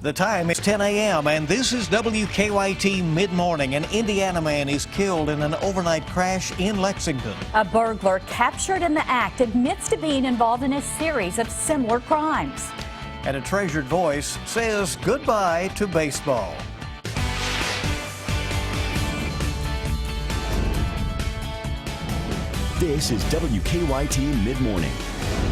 The time is 10 a.m. and this is WKYT Midmorning. An Indiana man is killed in an overnight crash in Lexington. A burglar captured in the act admits to being involved in a series of similar crimes. And a treasured voice says goodbye to baseball. This is WKYT Midmorning.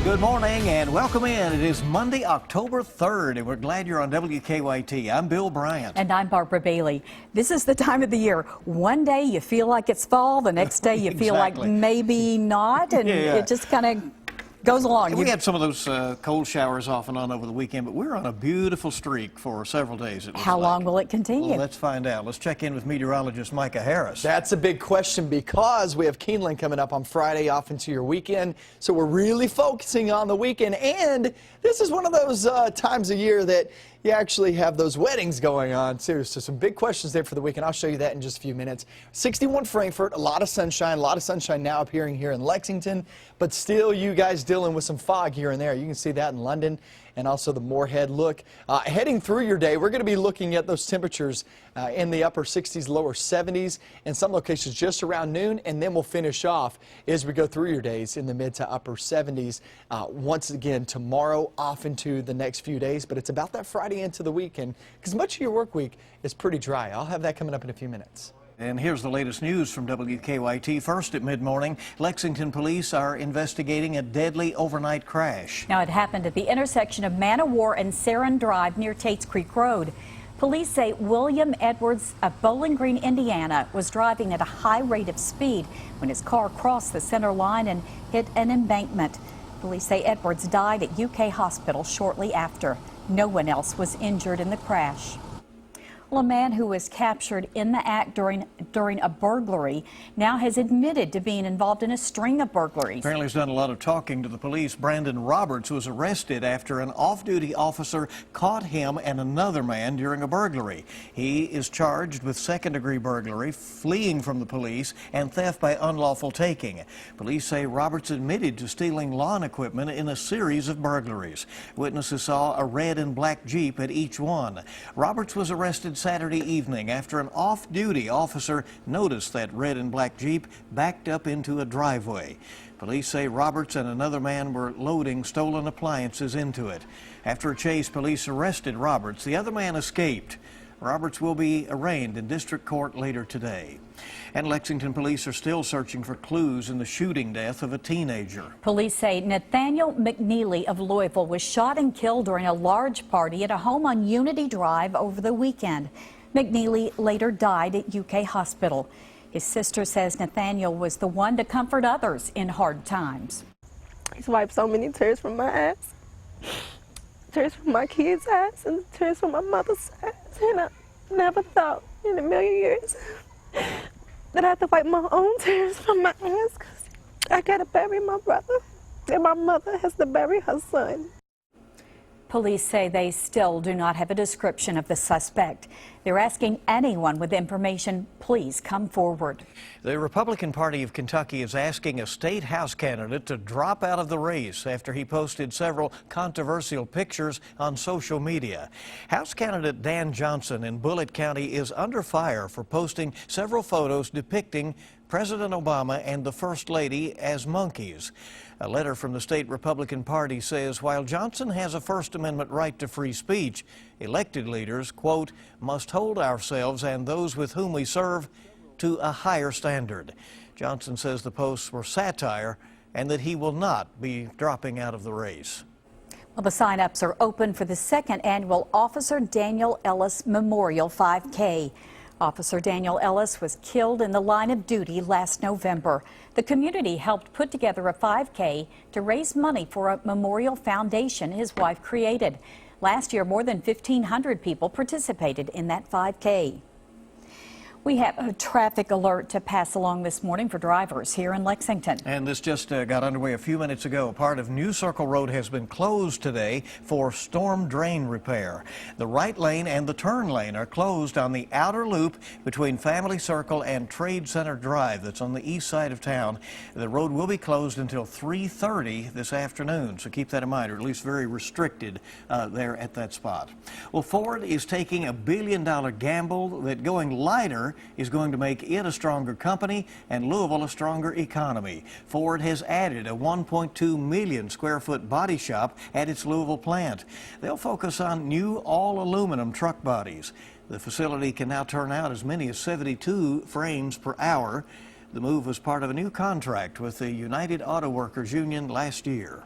Good morning and welcome in. It is Monday, October 3rd, and we're glad you're on WKYT. I'm Bill Bryant. And I'm Barbara Bailey. This is the time of the year. One day you feel like it's fall, the next day you feel like maybe not, and it just kind of goes along. We had some of those cold showers off and on over the weekend, but we're on a beautiful streak for several days. How long will it continue? Well, let's find out. Let's check in with meteorologist Micah Harris. That's a big question because we have Keeneland coming up on Friday off into your weekend. So we're really focusing on the weekend. And this is one of those times of year that you actually have those weddings going on, too. So some big questions there for the weekend. I'll show you that in just a few minutes. 61 Frankfort, a lot of sunshine now appearing here in Lexington, but still you guys dealing with some fog here and there. You can see that in London and also the Moorhead look. Heading through your day, we're going to be looking at those temperatures in the upper 60s, lower 70s, in some locations just around noon, and then we'll finish off as we go through your days in the mid to upper 70s. Once again, tomorrow off into the next few days, but it's about that Friday into the weekend because much of your work week is pretty dry. I'll have that coming up in a few minutes. And here's the latest news from WKYT. First at mid-morning, Lexington police are investigating a deadly overnight crash. Now, it happened at the intersection of Man o' War and Sarin Drive near Tates Creek Road. Police say William Edwards of Bowling Green, Indiana, was driving at a high rate of speed when his car crossed the center line and hit an embankment. Police say Edwards died at UK Hospital shortly after. No one else was injured in the crash. Well, a man who was captured in the act during a burglary now has admitted to being involved in a string of burglaries. Apparently he's done a lot of talking to the police. Brandon Roberts was arrested after an off-duty officer caught him and another man during a burglary. He is charged with second-degree burglary, fleeing from the police, and theft by unlawful taking. Police say Roberts admitted to stealing lawn equipment in a series of burglaries. Witnesses saw a red and black Jeep at each one. Roberts was arrested Saturday evening after an off-duty officer noticed that red and black Jeep backed up into a driveway. Police say Roberts and another man were loading stolen appliances into it. After a chase, police arrested Roberts. The other man escaped. Roberts will be arraigned in district court later today. And Lexington police are still searching for clues in the shooting death of a teenager. Police say Nathaniel McNeely of Louisville was shot and killed during a large party at a home on Unity Drive over the weekend. McNeely later died at UK Hospital. His sister says Nathaniel was the one to comfort others in hard times. He's wiped so many tears from my eyes, tears from my kids' eyes, and tears from my mother's eyes. And I never thought in a million years that I had to wipe my own tears from my eyes because I got to bury my brother, and my mother has to bury her son. Police say they still do not have a description of the suspect. They're asking anyone with information, please come forward. The Republican Party of Kentucky is asking a state House candidate to drop out of the race after he posted several controversial pictures on social media. House candidate Dan Johnson in Bullitt County is under fire for posting several photos depicting President Obama and the First Lady as monkeys. A letter from the state Republican Party says while Johnson has a First Amendment right to free speech, elected leaders, quote, must hold ourselves and those with whom we serve to a higher standard. Johnson says the posts were satire and that he will not be dropping out of the race. Well, the sign-ups are open for the second annual Officer Daniel Ellis Memorial 5K. Officer Daniel Ellis was killed in the line of duty last November. The community helped put together a 5K to raise money for a memorial foundation his wife created. Last year, more than 1,500 people participated in that 5K. We have a traffic alert to pass along this morning for drivers here in Lexington. And this just got underway a few minutes ago. Part of New Circle Road has been closed today for storm drain repair. The right lane and the turn lane are closed on the outer loop between Family Circle and Trade Center Drive that's on the east side of town. The road will be closed until 3:30 this afternoon, so keep that in mind, or at least very restricted there at that spot. Well, Ford is taking a $1 billion gamble that going lighter is going to make it a stronger company and Louisville a stronger economy. Ford has added a 1.2 million square foot body shop at its Louisville plant. They'll focus on new all aluminum truck bodies. The facility can now turn out as many as 72 frames per hour. The move was part of a new contract with the United Auto Workers Union last year.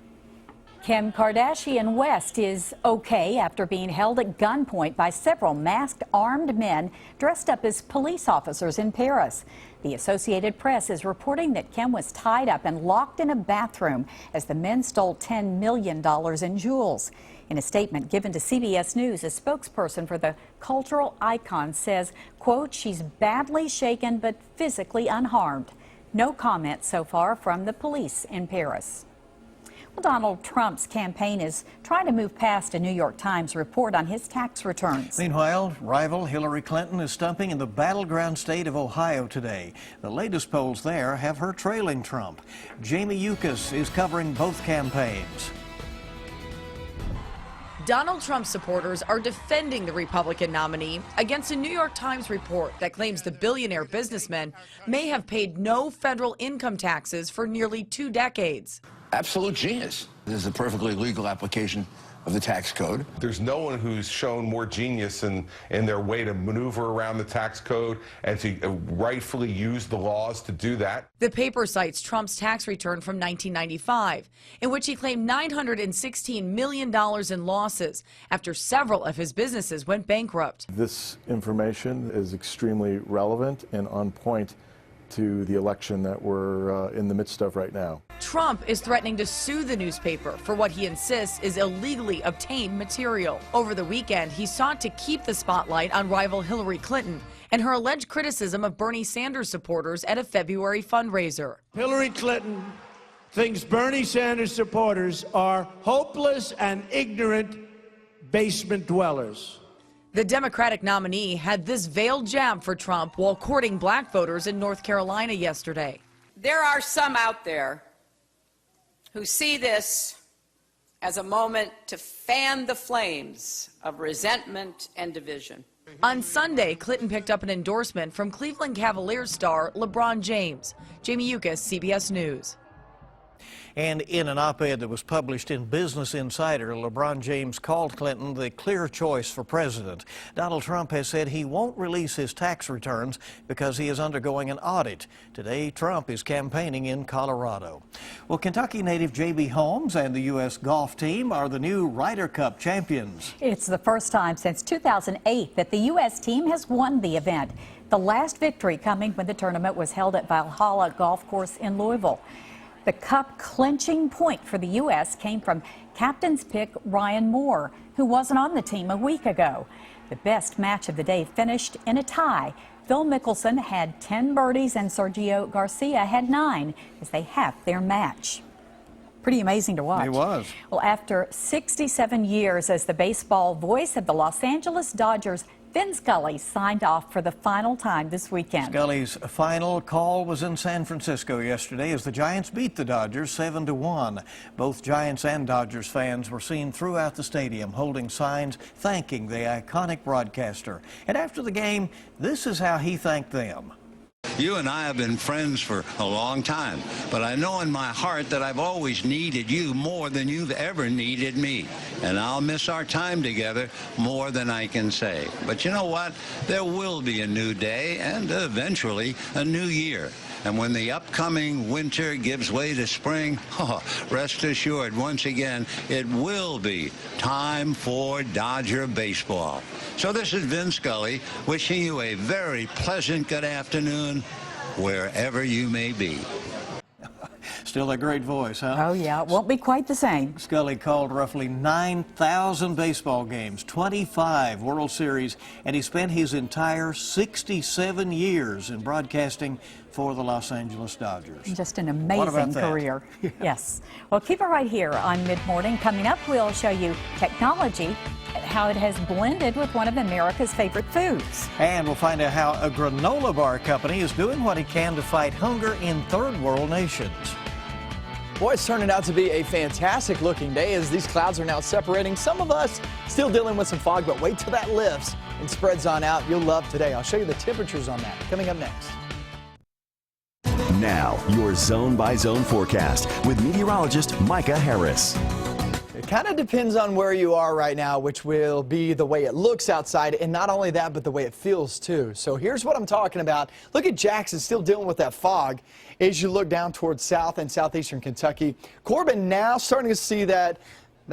Kim Kardashian West is okay after being held at gunpoint by several masked armed men dressed up as police officers in Paris. The Associated Press is reporting that Kim was tied up and locked in a bathroom as the men stole $10 million in jewels. In a statement given to CBS News, a spokesperson for the cultural icon says, quote, "She's badly shaken but physically unharmed." No comment so far from the police in Paris. Well, Donald Trump's campaign is trying to move past a New York Times report on his tax returns. Meanwhile, rival Hillary Clinton is stumping in the battleground state of Ohio today. The latest polls there have her trailing Trump. Jamie Yukas is covering both campaigns. Donald Trump supporters are defending the Republican nominee against a New York Times report that claims the billionaire businessman may have paid no federal income taxes for nearly 2 decades. Absolute genius. This is a perfectly legal application of the tax code. There's no one who's shown more genius in their way to maneuver around the tax code and to rightfully use the laws to do that. The paper cites Trump's tax return from 1995, in which he claimed $916 million in losses after several of his businesses went bankrupt. This information is extremely relevant and on point to the election that we're in the midst of right now. Trump is threatening to sue the newspaper for what he insists is illegally obtained material. Over the weekend, he sought to keep the spotlight on rival Hillary Clinton and her alleged criticism of Bernie Sanders supporters at a February fundraiser. Hillary Clinton thinks Bernie Sanders supporters are hopeless and ignorant basement dwellers. The Democratic nominee had this veiled jab for Trump while courting black voters in North Carolina yesterday. There are some out there who see this as a moment to fan the flames of resentment and division. On Sunday, Clinton picked up an endorsement from Cleveland Cavaliers star LeBron James. Jamie Yukas, CBS News. And in an op-ed that was published in Business Insider, LeBron James called Clinton the clear choice for president. Donald Trump has said he won't release his tax returns because he is undergoing an audit. Today, Trump is campaigning in Colorado. Well, Kentucky native J.B. Holmes and the U.S. golf team are the new Ryder Cup champions. It's the first time since 2008 that the U.S. team has won the event. The last victory coming when the tournament was held at Valhalla Golf Course in Louisville. The cup clinching point for the U.S. came from captain's pick Ryan Moore, who wasn't on the team a week ago. The best match of the day finished in a tie. Phil Mickelson had 10 birdies and Sergio Garcia had 9 as they have their match. Pretty amazing to watch. It was. Well, after 67 years as the baseball voice of the Los Angeles Dodgers, Vin Scully signed off for the final time this weekend. Scully's final call was in San Francisco yesterday as the Giants beat the Dodgers 7-1. Both Giants and Dodgers fans were seen throughout the stadium holding signs thanking the iconic broadcaster. And after the game, this is how he thanked them. You and I have been friends for a long time, but I know in my heart that I've always needed you more than you've ever needed me. And I'll miss our time together more than I can say. But you know what? There will be a new day and eventually a new year. And when the upcoming winter gives way to spring, rest assured, once again, it will be time for Dodger baseball. So this is Vin Scully wishing you a very pleasant good afternoon wherever you may be. Still a great voice, huh? Oh, yeah. It won't be quite the same. Scully called roughly 9,000 baseball games, 25 World Series, and he spent his entire 67 years in broadcasting for the Los Angeles Dodgers. Just an What about amazing that? career. Yes. Well, keep it right here on Mid-Morning. Coming up, we'll show you technology, how it has blended with one of America's favorite foods. And we'll find out how a granola bar company is doing what it can to fight hunger in third world nations. Boy, it's turning out to be a fantastic looking day as these clouds are now separating. Some of us still dealing with some fog, but wait till that lifts and spreads on out. You'll love today. I'll show you the temperatures on that coming up next. Now, your zone by zone forecast with meteorologist Micah Harris. It kind of depends on where you are right now, which will be the way it looks outside, and not only that, but the way it feels too. So here's what I'm talking about. Look at Jackson still dealing with that fog as you look down towards south and southeastern Kentucky. Corbin now starting to see that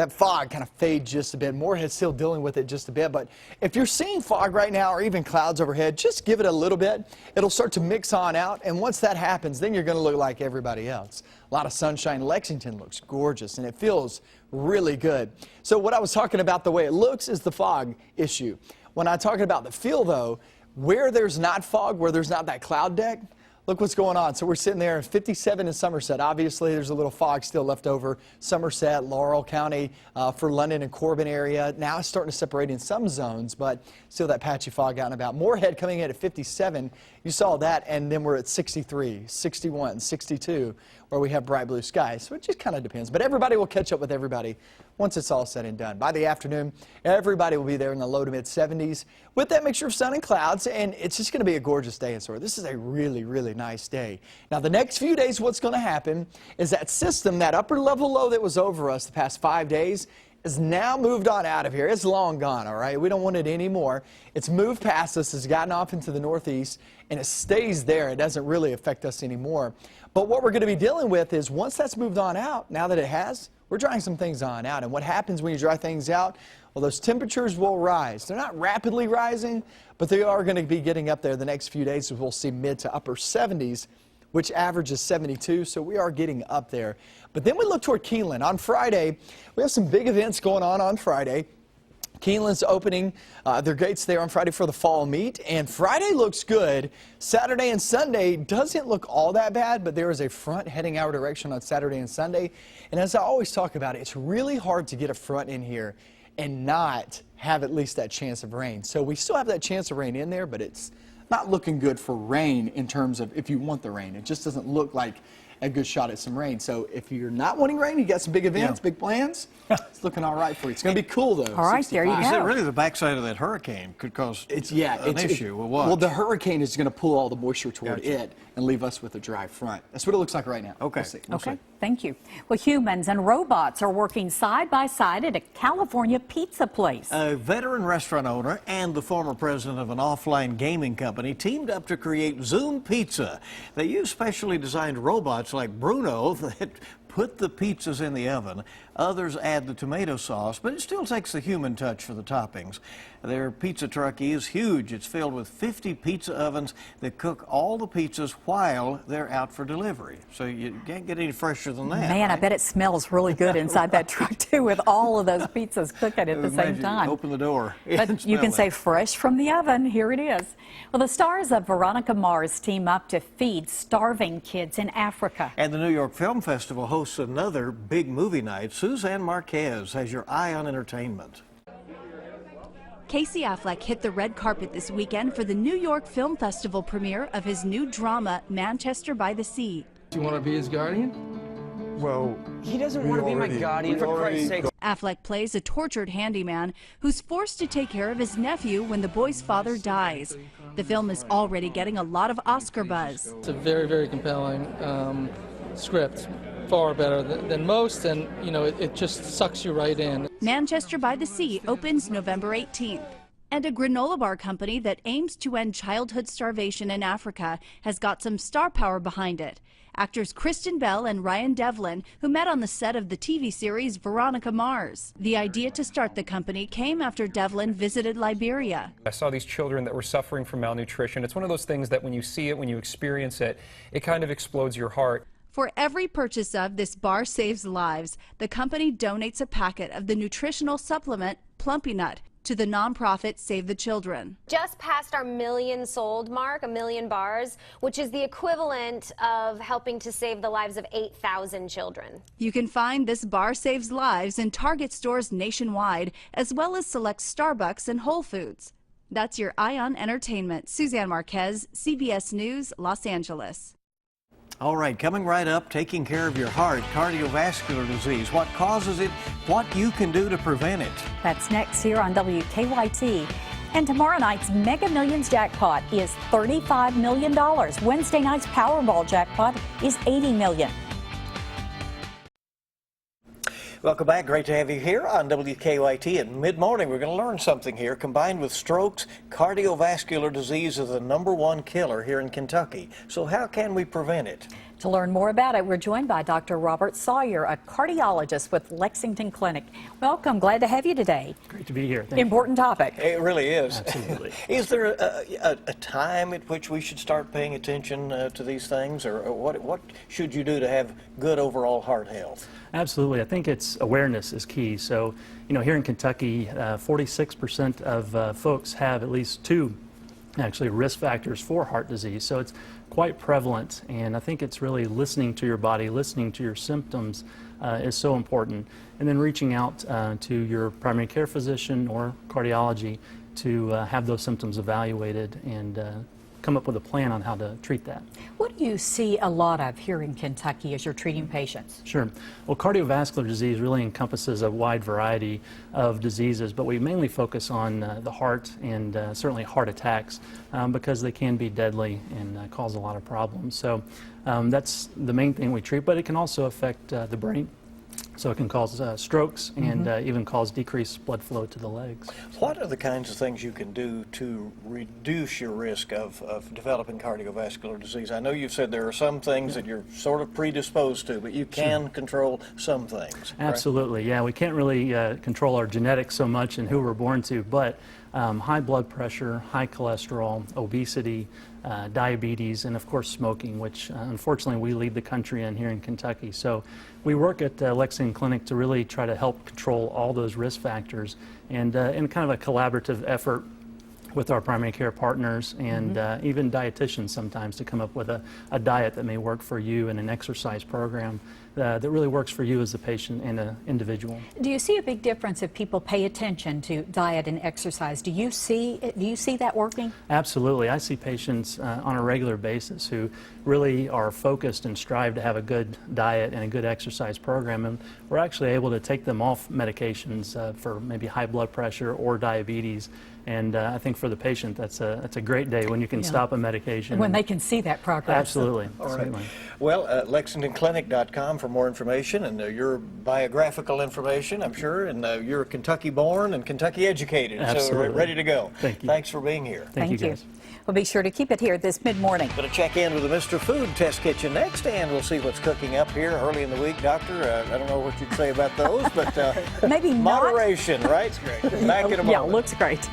fog kind of fade just a bit. Moorhead's still dealing with it just a bit, but if you're seeing fog right now or even clouds overhead, just give it a little bit. It'll start to mix on out, and once that happens, then you're going to look like everybody else. A lot of sunshine. Lexington looks gorgeous, and it feels really good. So what I was talking about, the way it looks, is the fog issue. When I'm talking about the feel, though, where there's not fog, where there's not that cloud deck, look what's going on. So we're sitting there at 57 in Somerset. Obviously, there's a little fog still left over. Somerset, Laurel County, for London and Corbin area. Now it's starting to separate in some zones, but still that patchy fog out and about. Moorhead coming in at 57. You saw that, and then we're at 63, 61, 62, where we have bright blue skies. So it just kind of depends. But everybody will catch up with everybody once it's all said and done. By the afternoon, everybody will be there in the low to mid 70s with that mixture of sun and clouds, and it's just going to be a gorgeous day in store. This is a really, really nice day. Now, the next few days, what's going to happen is that system, that upper level low that was over us the past 5 days, is now moved on out of here. It's long gone, all right? We don't want it anymore. It's moved past us, it's gotten off into the northeast, and it stays there. It doesn't really affect us anymore. But what we're going to be dealing with is once that's moved on out, now that it has, we're drying some things on out. And what happens when you dry things out? Well, those temperatures will rise. They're not rapidly rising, but they are going to be getting up there the next few days. We'll see mid to upper 70s, which averages 72, so we are getting up there. But then we look toward Keeneland. On Friday, we have some big events going on Friday. Keeneland's opening their gates there on Friday for the fall meet, and Friday looks good. Saturday and Sunday doesn't look all that bad, but there is a front heading our direction on Saturday and Sunday. And as I always talk about, it's really hard to get a front in here and not have at least that chance of rain. So we still have that chance of rain in there, but it's not looking good for rain in terms of if you want the rain. It just doesn't look like a good shot at some rain. So if you're not wanting rain, you got some big events, big plans, it's looking all right for you. It's going to be cool, though. All right, there you go. Is it really the backside of that hurricane could cause an issue? Well, the hurricane is going to pull all the moisture toward it and leave us with a dry front. That's what it looks like right now. Okay. We'll see. Okay, thank you. Well, humans and robots are working side by side at a California pizza place. A veteran restaurant owner and the former president of an offline gaming company teamed up to create Zoom Pizza. They use specially designed robots like Bruno that put the pizzas in the oven. Others add the tomato sauce, but it still takes the human touch for the toppings. Their pizza truck is huge. It's filled with 50 pizza ovens that cook all the pizzas while they're out for delivery. So you can't get any fresher than that. Man, I bet it smells really good inside that truck, too, with all of those pizzas cooking at the same time. Open the door. But you can say fresh from the oven. Here it is. Well, the stars of Veronica Mars team up to feed starving kids in Africa. And the New York Film Festival hosts another big movie night. Suzanne Marquez has your eye on entertainment. Casey Affleck hit the red carpet this weekend for the New York Film Festival premiere of his new drama, Manchester by the Sea. Do you want to be his guardian? Well, he doesn't want to be my guardian, for Christ's sake. Affleck plays a tortured handyman who's forced to take care of his nephew when the boy's father dies. The film is already getting a lot of Oscar buzz. It's a very, very compelling script. Far better than most, and you know, it just sucks you right in. Manchester by the Sea opens November 18th. And a granola bar company that aims to end childhood starvation in Africa has got some star power behind it. Actors Kristen Bell and Ryan Devlin, who met on the set of the TV series Veronica Mars. The idea to start the company came after Devlin visited Liberia. I saw these children that were suffering from malnutrition. It's one of those things that when you see it, when you experience it, it kind of explodes your heart. For every purchase of This Bar Saves Lives, the company donates a packet of the nutritional supplement Plumpy Nut to the nonprofit Save the Children. Just passed our million sold mark, 1 million bars, which is the equivalent of helping to save the lives of 8,000 children. You can find This Bar Saves Lives in Target stores nationwide, as well as select Starbucks and Whole Foods. That's your Eye on Entertainment. Suzanne Marquez, CBS News, Los Angeles. All right, coming right up, taking care of your heart, cardiovascular disease, what causes it, what you can do to prevent it. That's next here on WKYT. And tomorrow night's Mega Millions jackpot is $35 million. Wednesday night's Powerball jackpot is $80 million. Welcome back. Great to have you here on WKYT at Mid-Morning. We're going to learn something here. Combined with strokes, cardiovascular disease is the #1 killer here in Kentucky. So how can we prevent it? To learn more about it, we're joined by Dr. Robert Sawyer, a cardiologist with Lexington Clinic. Welcome. Glad to have you today. Great to be here. Thank Important topic. It really is. Absolutely. Is there a time at which we should start paying attention to these things, or what should you do to have good overall heart health? Absolutely. I think it's awareness is key. So, here in Kentucky, 46% of folks have at least 2 actually risk factors for heart disease. So it's quite prevalent, and I think it's really listening to your body, listening to your symptoms is so important, and then reaching out to your primary care physician or cardiology to have those symptoms evaluated and come up with a plan on how to treat that. What do you see a lot of here in Kentucky as you're treating patients? Sure. Well, cardiovascular disease really encompasses a wide variety of diseases, but we mainly focus on the heart and certainly heart attacks because they can be deadly and cause a lot of problems. So that's the main thing we treat, but it can also affect the brain. So it can cause strokes and even cause decreased blood flow to the legs. What are the kinds of things you can do to reduce your risk of developing cardiovascular disease? I know you've said there are some things that you're sort of predisposed to, but you can control some things. Absolutely, yeah. We can't really control our genetics so much and who we're born to, but high blood pressure, high cholesterol, obesity, diabetes, and of course smoking, which unfortunately we lead the country in here in Kentucky. So we work at Lexington Clinic to really try to help control all those risk factors, and in kind of a collaborative effort with our primary care partners and even dietitians sometimes to come up with a diet that may work for you and an exercise program that really works for you as a patient and an individual. Do you see a big difference if people pay attention to diet and exercise? Do you see that working? Absolutely. I see patients on a regular basis who really are focused and strive to have a good diet and a good exercise program, and we're actually able to take them off medications for maybe high blood pressure or diabetes. And I think for the patient, that's a great day when you can stop a medication. When they can see that progress. Absolutely. All right. Well, LexingtonClinic.com for more information and your biographical information, I'm sure. And you're Kentucky born and Kentucky educated. Absolutely. So ready to go. Thank you. Thanks for being here. Thank you, guys. Well, be sure to keep it here this mid-morning. Going to check in with the Mr. Food Test Kitchen next, and we'll see what's cooking up here early in the week. Doctor, I don't know what you'd say about those, but maybe moderation, right? Back in a moment. Yeah, looks great.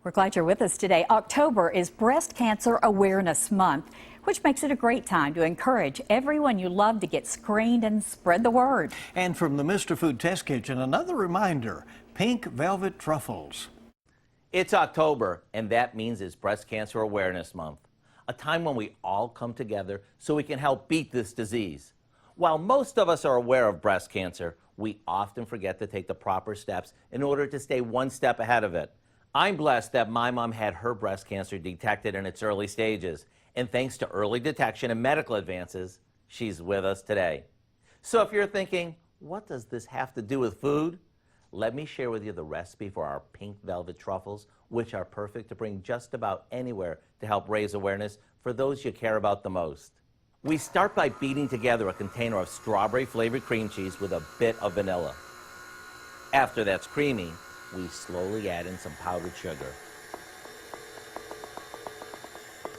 We're glad you're with us today. October is Breast Cancer Awareness Month, which makes it a great time to encourage everyone you love to get screened and spread the word. And from the Mr. Food Test Kitchen, another reminder, pink velvet truffles. It's October, and that means it's Breast Cancer Awareness Month, a time when we all come together so we can help beat this disease. While most of us are aware of breast cancer, we often forget to take the proper steps in order to stay one step ahead of it. I'm blessed that my mom had her breast cancer detected in its early stages, and thanks to early detection and medical advances, she's with us today. So if you're thinking, what does this have to do with food? Let me share with you the recipe for our pink velvet truffles, which are perfect to bring just about anywhere to help raise awareness for those you care about the most. We start by beating together a container of strawberry-flavored cream cheese with a bit of vanilla. After that's creamy, we slowly add in some powdered sugar.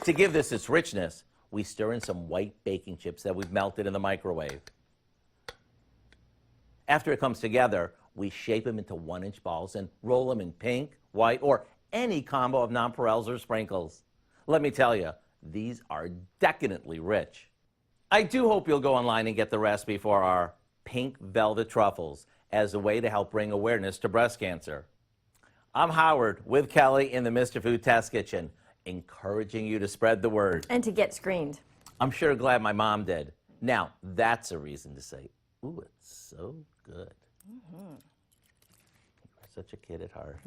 To give this its richness, we stir in some white baking chips that we've melted in the microwave. After it comes together, we shape them into 1-inch balls and roll them in pink, white, or any combo of nonpareils or sprinkles. Let me tell you, these are decadently rich. I do hope you'll go online and get the recipe for our pink velvet truffles as a way to help bring awareness to breast cancer. I'm Howard with Kelly in the Mr. Food Test Kitchen, encouraging you to spread the word. And to get screened. I'm sure glad my mom did. Now, that's a reason to say, ooh, it's so good. Mm-hmm. You're such a kid at heart.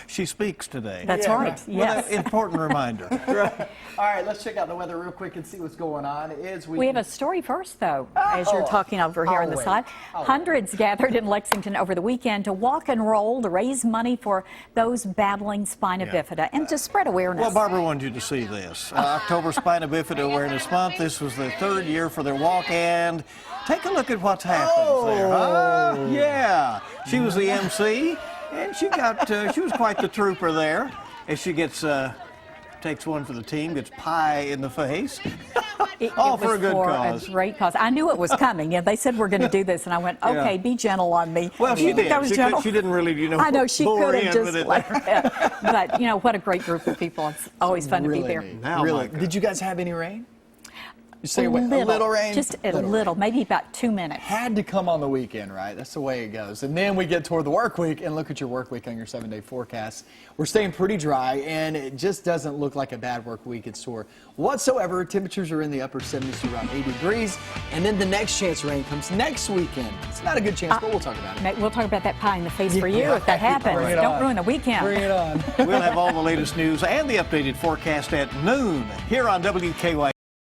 She speaks today. That's right. Yes. Well, important reminder. Right. All right, let's check out the weather real quick and see what's going on. We have a story first, though, as you're talking over here on the side. Hundreds gathered in Lexington over the weekend to walk and roll to raise money for those battling spina bifida and to spread awareness. Well, Barbara wanted you to see this. October Spina Bifida Awareness Month. This was the 3rd year for their walk, and take a look at what's happened there. Huh? Yeah. She was the MC. And she was quite the trooper there. As she gets, takes one for the team, gets pie in the face. All for a good cause. A great cause. I knew it was coming. Yeah, they said we're going to do this, and I went, okay, be gentle on me. Well, she did. I was gentle. She didn't really, I know she could have just but what a great group of people. It's always fun to be there. Really. Did you guys have any rain? A little rain? Just a little, maybe about 2 minutes. Had to come on the weekend, right? That's the way it goes. And then we get toward the work week, and look at your work week on your 7-day forecast. We're staying pretty dry, and it just doesn't look like a bad work week in store whatsoever. Temperatures are in the upper 70s to around 80 degrees, and then the next chance of rain comes next weekend. It's not a good chance, but we'll talk about it. We'll talk about that pie in the face for you if that happens. Don't ruin the weekend. Bring it on. We'll have all the latest news and the updated forecast at noon here on WKYT.